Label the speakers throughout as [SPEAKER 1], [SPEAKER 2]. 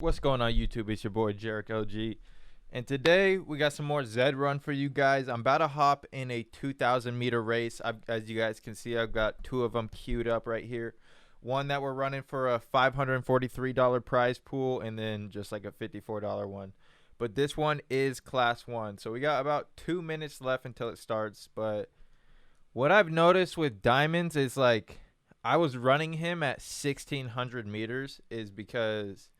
[SPEAKER 1] What's going on YouTube? It's your boy Jericho G. And today we got some more Zed Run for you guys. I'm about to hop in a 2,000 meter race. As you guys can see, I've got two of them queued up right here. One that we're running for a $543 prize pool, and then just like a $54 one. But this one is class 1. So we got about 2 minutes left until it starts. But what I've noticed with Diamondz is like I was running him at 1,600 meters is because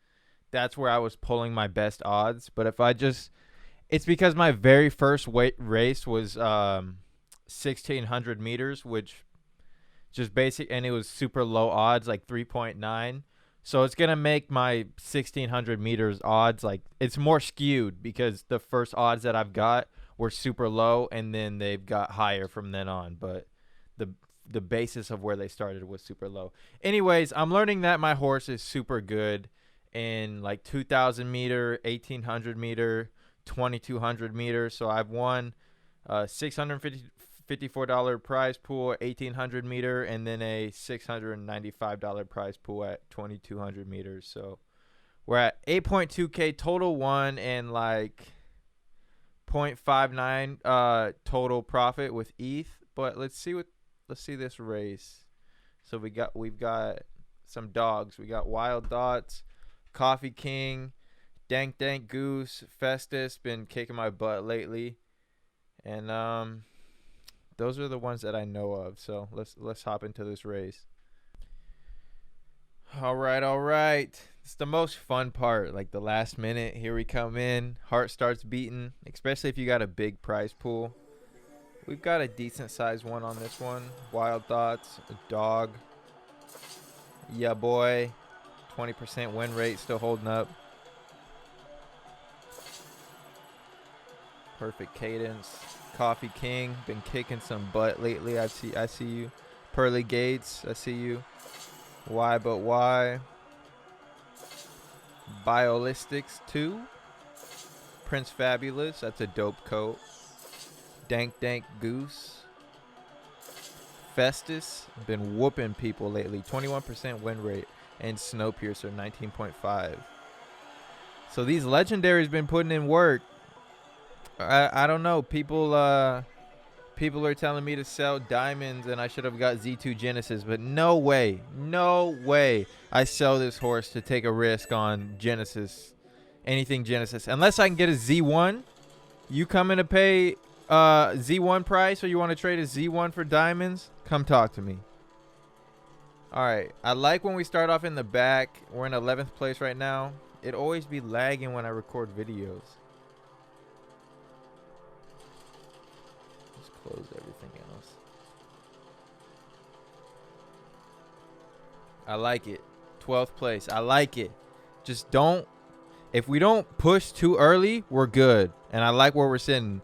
[SPEAKER 1] that's where I was pulling my best odds. But if I just, it's because my very first race was 1,600 meters, which just basic, and it was super low odds, like 3.9. So it's going to make my 1,600 meters odds, like it's more skewed because the first odds that I've got were super low, and then they've got higher from then on. But the basis of where they started was super low. Anyways, I'm learning that my horse is super good in like 2,000 meter, 1,800 meter, 2,200 meters. So I've won $654 prize pool at 1,800 meter, and then a $695 prize pool at 2,200 meters. So we're at 8.2K total won and like 0.59 total profit with ETH. But let's see this race. So we've got some dogs. We got Wild Dots, Coffee King, Dank Goose, Festus, been kicking my butt lately. And those are the ones that I know of. So let's hop into this race. All right. It's the most fun part, like the last minute. Here we come in. Heart starts beating, especially if you got a big prize pool. We've got a decent sized one on this one. Wild Thoughts, a dog. Yeah, boy. 20% win rate, still holding up. Perfect cadence. Coffee King, been kicking some butt lately. I see you. Pearly Gates, I see you. Why but why? Biolistics 2. Prince Fabulous, that's a dope coat. Dank Goose. Festus, been whooping people lately. 21% win rate. And Snowpiercer 19.5. So these legendaries been putting in work. I don't know. People are telling me to sell Diamondz and I should have got Z2 Genesis, but no way I sell this horse to take a risk on Genesis, anything Genesis, unless I can get a Z1. You coming to pay Z1 price, or you want to trade a Z1 for Diamondz? Come talk to me. All right, I like when we start off in the back. We're in 11th place right now. It always be lagging when I record videos. Just close everything else. I like it. 12th place. I like it. Just don't. If we don't push too early, we're good. And I like where we're sitting.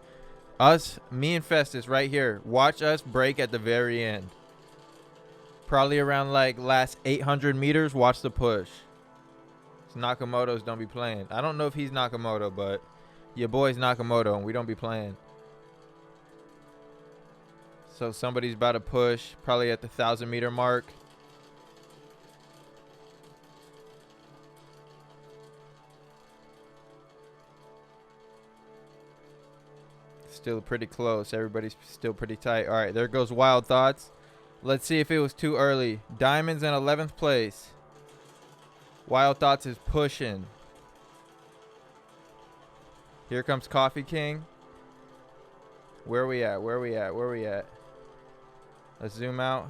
[SPEAKER 1] Me and Festus right here. Watch us break at the very end. Probably around like last 800 meters. Watch the push. It's Nakamoto's, don't be playing. I don't know if he's Nakamoto, but your boy's Nakamoto and we don't be playing. So somebody's about to push. Probably at the 1,000 meter mark. Still pretty close. Everybody's still pretty tight. All right, there goes Wild Thoughts. Let's see if it was too early. Diamondz in 11th place. Wild Thoughts is pushing. Here comes Coffee King. Where are we at? Let's zoom out.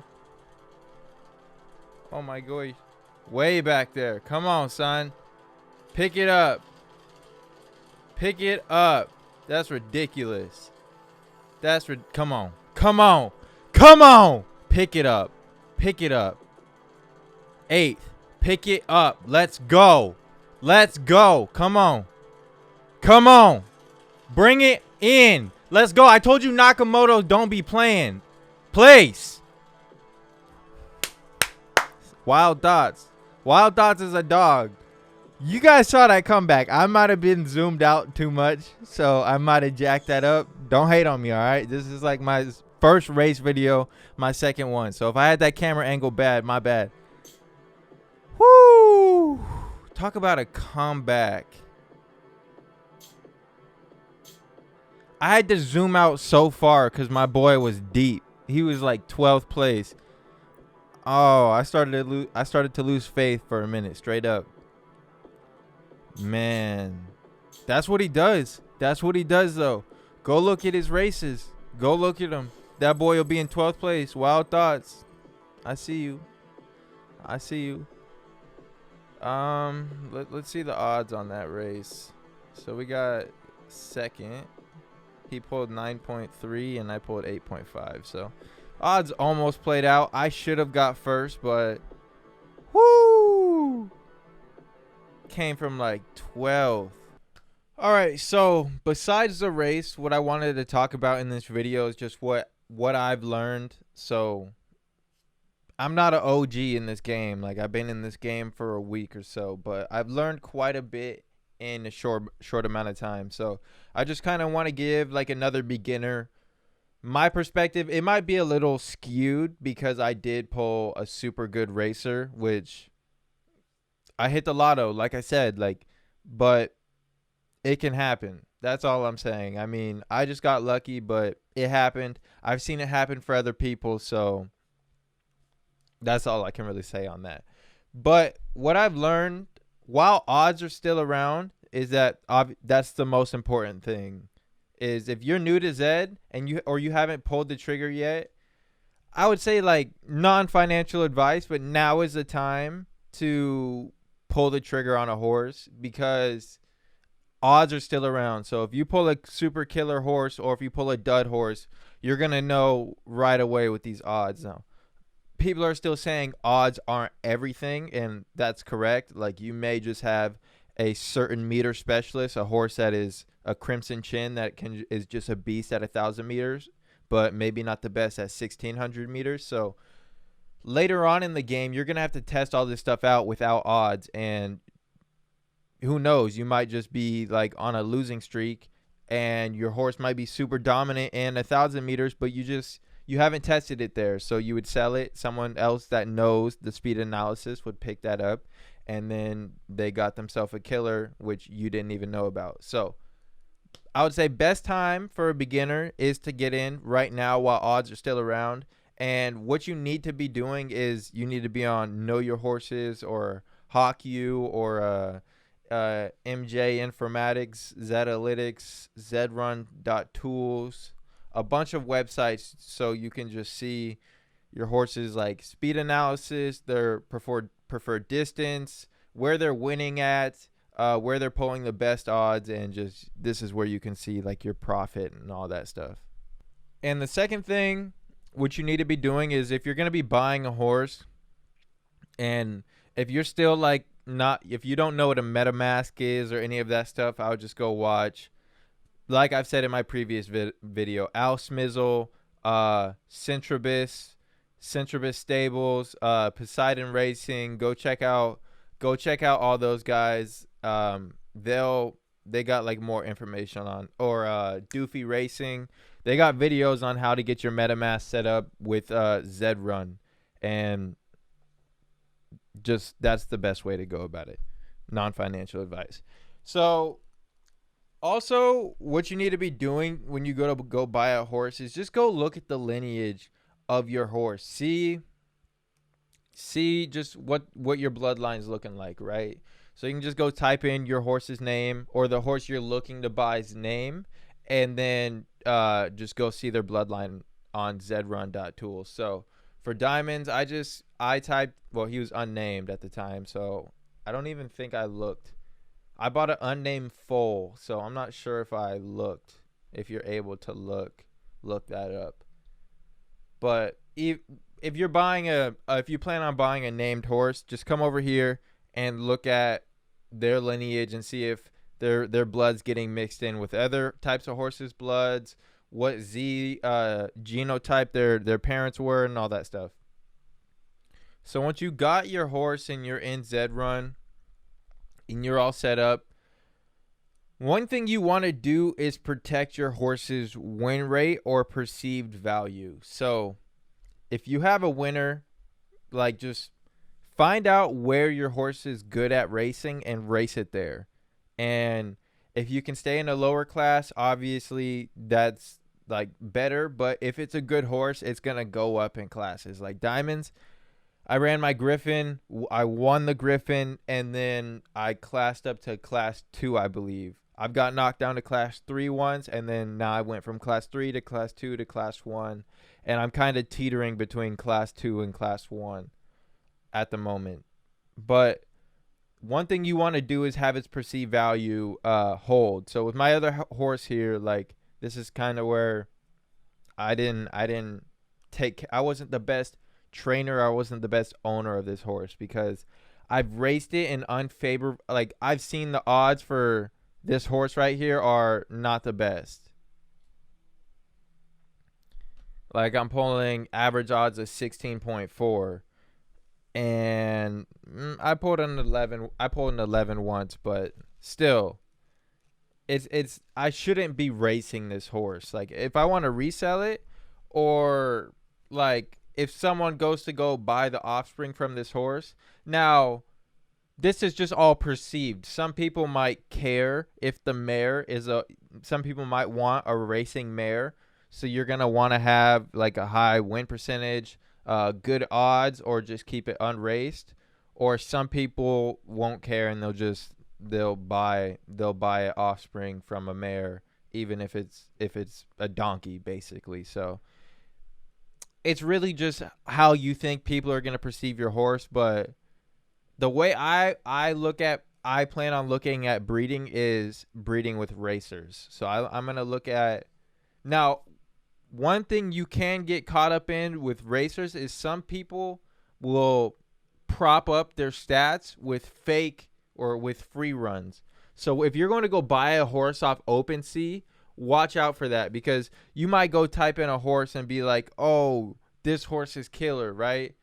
[SPEAKER 1] Oh my gosh. Way back there. Come on, son. Pick it up. That's ridiculous. Come on. Pick it up. 8th. Pick it up. Let's go. Come on. Bring it in. Let's go. I told you Nakamoto don't be playing. Place. Wild Dots. Wild Dots is a dog. You guys saw that comeback. I might have been zoomed out too much, so I might have jacked that up. Don't hate on me, all right? This is like my first race video, my second one. So if I had that camera angle bad, my bad. Woo! Talk about a comeback. I had to zoom out so far because my boy was deep. He was like 12th place. Oh, I started to lose faith for a minute, straight up. Man, that's what he does. That's what he does, though. Go look at his races. Go look at him. That boy will be in 12th place. Wild thoughts. I see you. I see you. Let's see the odds on that race. So we got second. He pulled 9.3 and I pulled 8.5. So odds almost played out. I should have got first, but whoo! Came from like 12th. All right, so besides the race, what I wanted to talk about in this video is just what I've learned. So I'm not an OG in this game. Like, I've been in this game for a week or so, but I've learned quite a bit in a short amount of time. So I just kind of want to give like another beginner my perspective. It might be a little skewed because I did pull a super good racer, which I hit the lotto, like I said, like, but it can happen. That's all I'm saying. I mean, I just got lucky, but it happened. I've seen it happen for other people, so that's all I can really say on that. But what I've learned, while odds are still around, is that that's the most important thing. Is if you're new to Zed and you haven't pulled the trigger yet, I would say like non-financial advice, but now is the time to pull the trigger on a horse because odds are still around. So if you pull a super killer horse or if you pull a dud horse, you're going to know right away with these odds. Now, people are still saying odds aren't everything, and that's correct. Like, you may just have a certain meter specialist, a horse that is a crimson chin that is just a beast at 1,000 meters, but maybe not the best at 1,600 meters. So later on in the game, you're going to have to test all this stuff out without odds, and who knows, you might just be like on a losing streak and your horse might be super dominant in 1,000 meters, but you haven't tested it there. So you would sell it. Someone else that knows the speed analysis would pick that up, and then they got themselves a killer, which you didn't even know about. So I would say best time for a beginner is to get in right now while odds are still around. And what you need to be doing is you need to be on Know Your Horses or HawkU or MJ Informatics, Zetalytics, zedrun.tools, a bunch of websites so you can just see your horses like speed analysis, their preferred distance, where they're winning at, where they're pulling the best odds, and just this is where you can see like your profit and all that stuff. And the second thing what you need to be doing is if you're going to be buying a horse, and if you're still like if you don't know what a MetaMask is or any of that stuff, I would just go watch, like I've said in my previous video, Al Smizzle, Centribus Stables, Poseidon Racing. Go check out all those guys. They got like more information on, or Doofy Racing. They got videos on how to get your MetaMask set up with Zed Run, and just that's the best way to go about it. Non-financial advice. So also what you need to be doing when you go buy a horse is just go look at the lineage of your horse. See just what your bloodline's looking like, right? So you can just go type in your horse's name or the horse you're looking to buy's name, and then just go see their bloodline on zedrun.tools. So for Diamondz, I typed, well, he was unnamed at the time, so I don't even think I looked. I bought an unnamed foal, so I'm not sure if I looked. If you're able to look that up. But if you're buying if you plan on buying a named horse, just come over here and look at their lineage and see if their blood's getting mixed in with other types of horses' bloods, what genotype their parents were, and all that stuff. So once you got your horse and you're in Zed Run and you're all set up, one thing you want to do is protect your horse's win rate or perceived value. So if you have a winner, like, just find out where your horse is good at racing and race it there. And if you can stay in a lower class, obviously that's like better. But if it's a good horse, it's going to go up in classes. Like Diamondz, I ran my Griffin. I won the Griffin, and then I classed up to class 2, I believe. I've got knocked down to class 3 once, and then now I went from class 3 to class 2 to class 1. And I'm kind of teetering between class 2 and class 1 at the moment. But one thing you want to do is have its perceived value hold. So with my other horse here, like this is kind of where I wasn't the best trainer, I wasn't the best owner of this horse because I've raced it in unfavorable. Like I've seen the odds for this horse right here are not the best. Like I'm pulling average odds of 16.4. And I pulled an 11. I pulled an 11 once, but still, it's. I shouldn't be racing this horse. Like if I want to resell it, or like if someone goes to go buy the offspring from this horse. Now, this is just all perceived. Some people might care if the mare is a. Some people might want a racing mare, so you're gonna want to have like a high win percentage. Good odds, or just keep it unraced. Or some people won't care and they'll buy an offspring from a mare, even if it's a donkey, basically. So it's really just how you think people are gonna perceive your horse. But the way I plan on looking at breeding is breeding with racers. So I'm gonna look at now. One thing you can get caught up in with racers is some people will prop up their stats with fake or with free runs. So if you're going to go buy a horse off OpenSea, watch out for that, because you might go type in a horse and be like, oh, this horse is killer, right?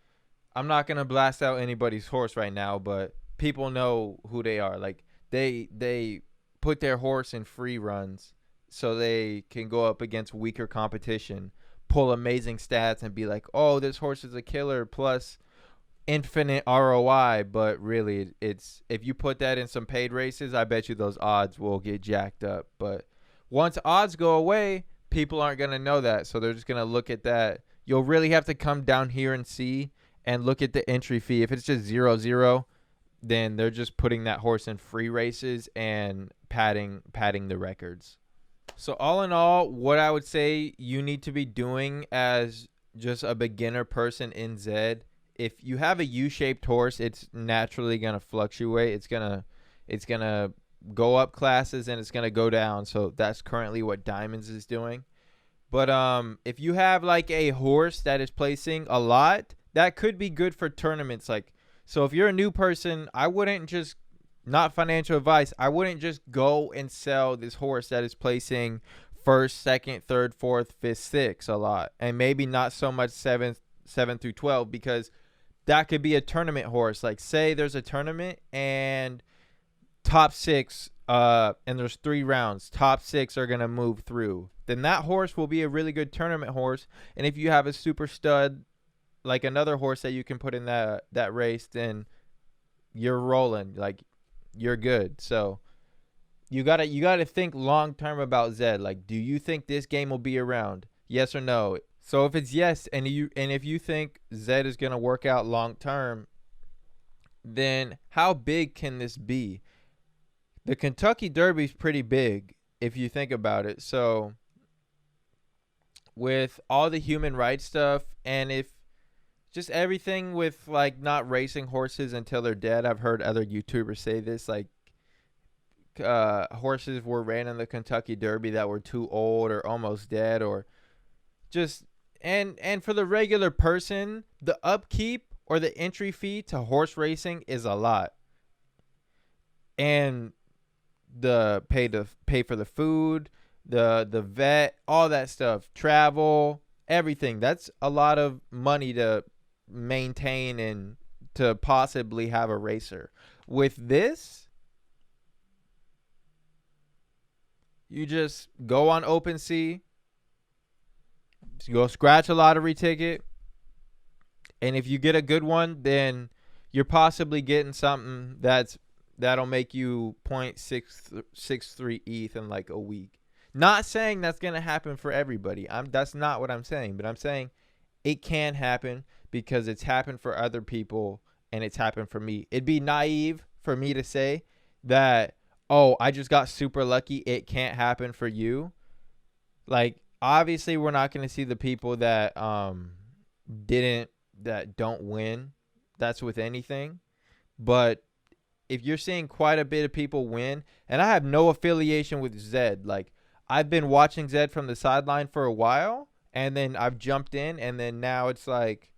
[SPEAKER 1] I'm not going to blast out anybody's horse right now, but people know who they are. Like they put their horse in free runs so they can go up against weaker competition, pull amazing stats, and be like, oh, this horse is a killer plus infinite ROI. But really, it's if you put that in some paid races, I bet you those odds will get jacked up. But once odds go away, people aren't going to know that. So they're just going to look at that. You'll really have to come down here and see and look at the entry fee. If it's just 0-0, then they're just putting that horse in free races and padding the records. So all in all, what I would say you need to be doing as just a beginner person in Zed, if you have a U-shaped horse, it's naturally going to fluctuate. It's going to go up classes and it's going to go down. So that's currently what Diamondz is doing. But if you have like a horse that is placing a lot, that could be good for tournaments. Like, so if you're a new person, I wouldn't just, not financial advice, I wouldn't just go and sell this horse that is placing first, second, third, fourth, fifth, sixth a lot. And maybe not so much 7 through 12, because that could be a tournament horse. Like say there's a tournament and top 6, and there's 3 rounds. Top 6 are going to move through. Then that horse will be a really good tournament horse. And if you have a super stud, like another horse that you can put in that race, then you're rolling. Like, you're good. So you gotta think long term about Zed. Like, do you think this game will be around? Yes or no? So if it's yes, and if you think Zed is gonna work out long term, then how big can this be? The Kentucky Derby is pretty big if you think about it. So with all the human rights stuff, and if just everything with like not racing horses until they're dead. I've heard other YouTubers say this, like horses were ran in the Kentucky Derby that were too old or almost dead, or just and for the regular person, the upkeep or the entry fee to horse racing is a lot. And the pay for the food, the vet, all that stuff, travel, everything. That's a lot of money to maintain and to possibly have a racer. With this, you just go on OpenSea, go scratch a lottery ticket, and if you get a good one, then you're possibly getting something that'll make you 0.663 ETH in like a week. Not saying that's gonna happen for everybody. That's not what I'm saying, but I'm saying it can happen because it's happened for other people and it's happened for me. It'd be naive for me to say that, oh, I just got super lucky, it can't happen for you. Like, obviously we're not going to see the people that don't win. That's with anything. But if you're seeing quite a bit of people win, and I have no affiliation with Zed, like, I've been watching Zed from the sideline for a while, and then I've jumped in, and then now it's like,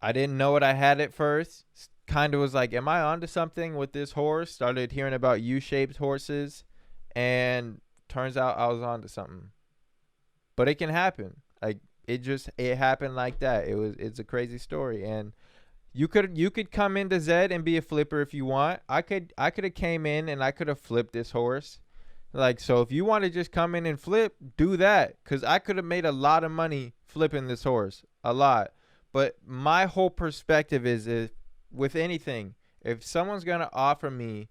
[SPEAKER 1] I didn't know what I had at first. Kind of was like, am I onto something with this horse? Started hearing about U-shaped horses, and turns out I was onto something. But it can happen. Like, it happened like that. It's a crazy story. And you could come into Zed and be a flipper if you want. I could have came in and I could have flipped this horse. Like, so if you want to just come in and flip, do that. Because I could have made a lot of money flipping this horse. A lot. But my whole perspective is if, with anything, if someone's going to offer me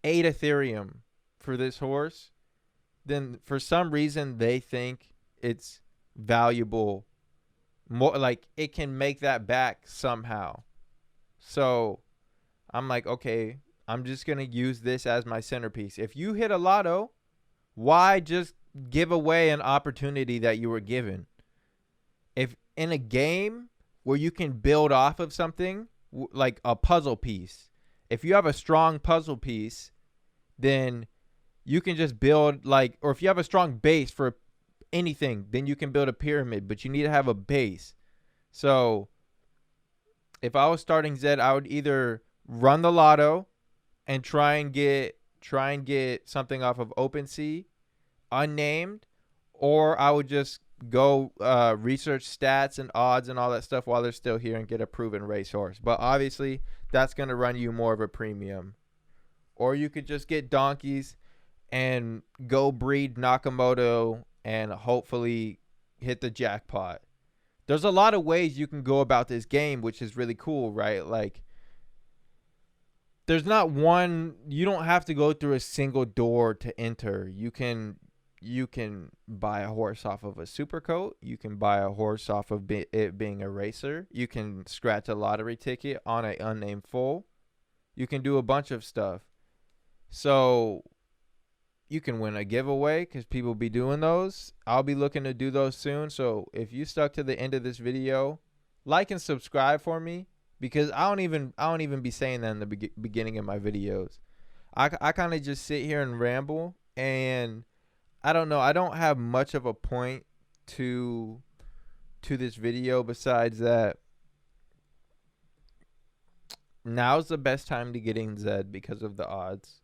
[SPEAKER 1] 8 Ethereum for this horse, then for some reason they think it's valuable. More like it can make that back somehow. So I'm like, okay, I'm just going to use this as my centerpiece. If you hit a lotto, why just give away an opportunity that you were given? If in a game where you can build off of something like a puzzle piece, if you have a strong puzzle piece, then you can just build like, or if you have a strong base for anything, then you can build a pyramid, but you need to have a base. So if I was starting Zed, I would either run the lotto and try and get something off of OpenSea, unnamed, or I would just go research stats and odds and all that stuff while they're still here and get a proven racehorse. But obviously, that's going to run you more of a premium. Or you could just get donkeys and go breed Nakamoto and hopefully hit the jackpot. There's a lot of ways you can go about this game, which is really cool, right? Like, there's not one, you don't have to go through a single door to enter. You can buy a horse off of a super coat. You can buy a horse off of it being a racer. You can scratch a lottery ticket on an unnamed foal. You can do a bunch of stuff. So you can win a giveaway because people be doing those. I'll be looking to do those soon. So if you stuck to the end of this video, like and subscribe for me, because I don't even be saying that in the beginning of my videos. I kind of just sit here and ramble, and I don't know. I don't have much of a point to this video besides that now's the best time to get in Zed because of the odds.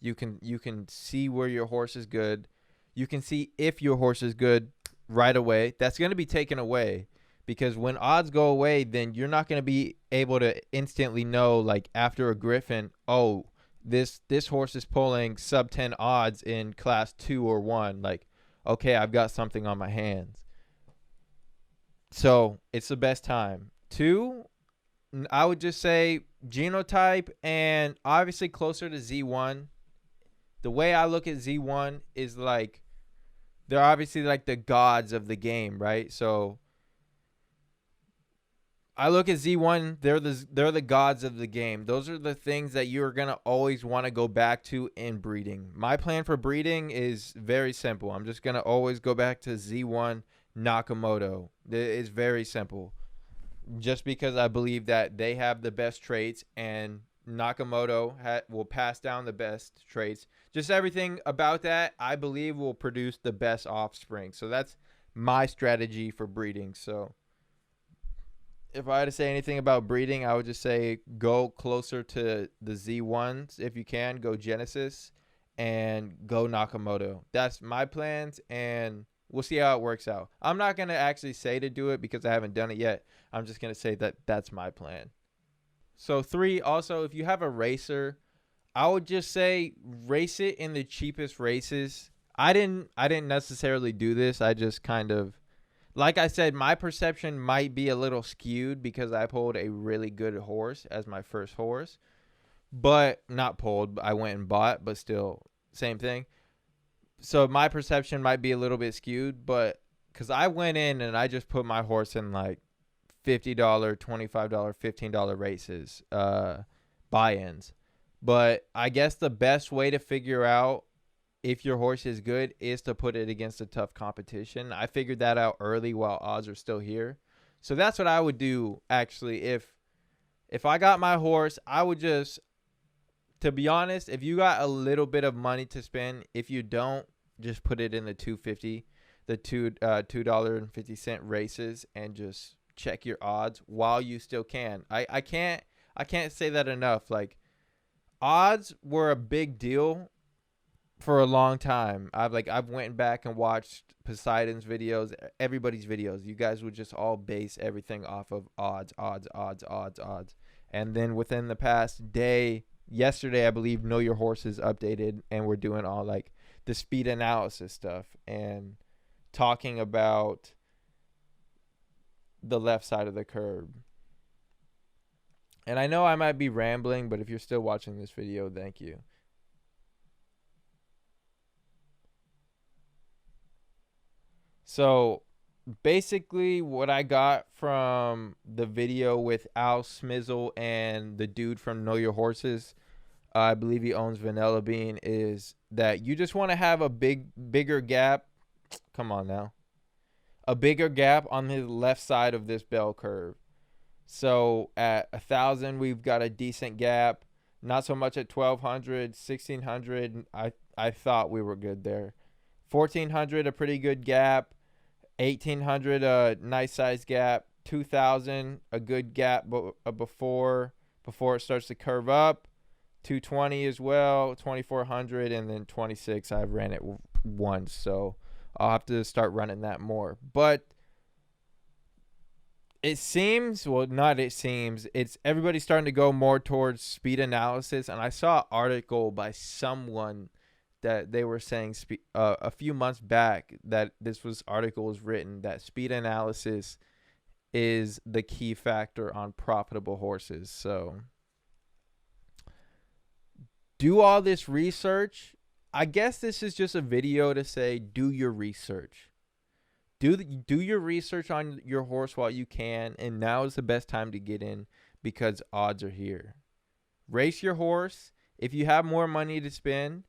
[SPEAKER 1] You can see where your horse is good. You can see if your horse is good right away. That's going to be taken away because when odds go away, then you're not going to be able to instantly know, like after a Griffin, oh, this horse is pulling sub 10 odds in class 2 or 1. Like, okay, I've got something on my hands. So it's the best time. 2, I would just say genotype and obviously closer to Z1. The way I look at Z1 is like they're obviously like the gods of the game, right? So I look at Z1, they're the gods of the game. Those are the things that you're going to always want to go back to in breeding. My plan for breeding is very simple. I'm just going to always go back to Z1 Nakamoto. It's very simple. Just because I believe that they have the best traits and Nakamoto will pass down the best traits. Just everything about that, I believe, will produce the best offspring. So that's my strategy for breeding. So if I had to say anything about breeding, I would just say go closer to the Z1s if you can. Go Genesis and go Nakamoto. That's my plans, and we'll see how it works out. I'm not going to actually say to do it because I haven't done it yet. I'm just going to say that that's my plan. So 3, also, if you have a racer, I would just say race it in the cheapest races. I didn't necessarily do this. I just kind of like I said, my perception might be a little skewed because I pulled a really good horse as my first horse. But not pulled, I went and bought, but still same thing. So my perception might be a little bit skewed, but because I went in and I just put my horse in like $50, $25, $15 races, buy-ins. But I guess the best way to figure out if your horse is good is to put it against a tough competition. I figured that out early while odds are still here. So that's what I would do, actually. If I got my horse, I would just, to be honest, if you got a little bit of money to spend, if you don't, just put it in the 250, the $2.50 races, and just check your odds while you still can. I can't say that enough. Like, odds were a big deal for a long time. I've went back and watched Poseidon's videos, everybody's videos. You guys would just all base everything off of odds. And then within the past day, yesterday, I believe, Know Your Horse is updated, and we're doing all like the speed analysis stuff and talking about the left side of the curb. And I know I might be rambling, but if you're still watching this video, thank you. So basically what I got from the video with Al Smizzle and the dude from Know Your Horses, I believe he owns Vanilla Bean, is that you just want to have a bigger gap. Come on now. A bigger gap on the left side of this bell curve. So at 1,000, we've got a decent gap. Not so much at 1,200, 1,600. I thought we were good there. 1,400, a pretty good gap. 1,800, a nice size gap. 2,000, a good gap before it starts to curve up. 220 as well. 2,400, and then 26. I've ran it once, so I'll have to start running that more. But it seems, well, not it seems, it's everybody's starting to go more towards speed analysis. And I saw an article by someone that they were saying a few months back that article was written that speed analysis is the key factor on profitable horses. So do all this research. I guess this is just a video to say do your research. Do your research on your horse while you can, and now is the best time to get in because odds are here. Race your horse if you have more money to spend.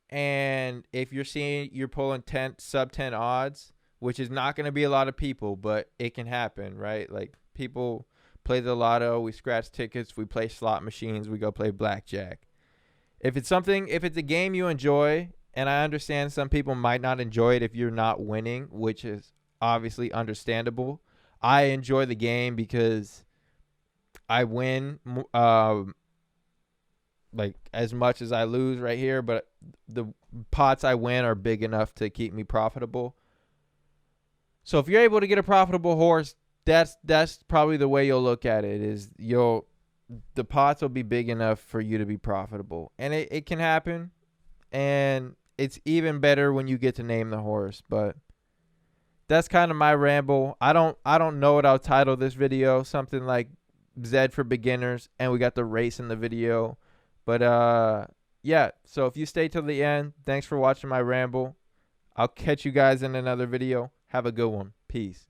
[SPEAKER 1] And if you're pulling sub 10 odds, which is not going to be a lot of people, but it can happen, right? Like, people play the lotto, we scratch tickets, we play slot machines, we go play blackjack. If it's a game you enjoy, and I understand some people might not enjoy it if you're not winning, which is obviously understandable. I enjoy the game because I win like as much as I lose right here, but the pots I win are big enough to keep me profitable. So if you're able to get a profitable horse, that's probably the way you'll look at it, is the pots will be big enough for you to be profitable. And it can happen, and it's even better when you get to name the horse. But that's kind of my ramble. I don't know what I'll title this video. Something like Zed for Beginners, and we got the race in the video. But yeah, so if you stay till the end, thanks for watching my ramble. I'll catch you guys in another video. Have a good one. Peace.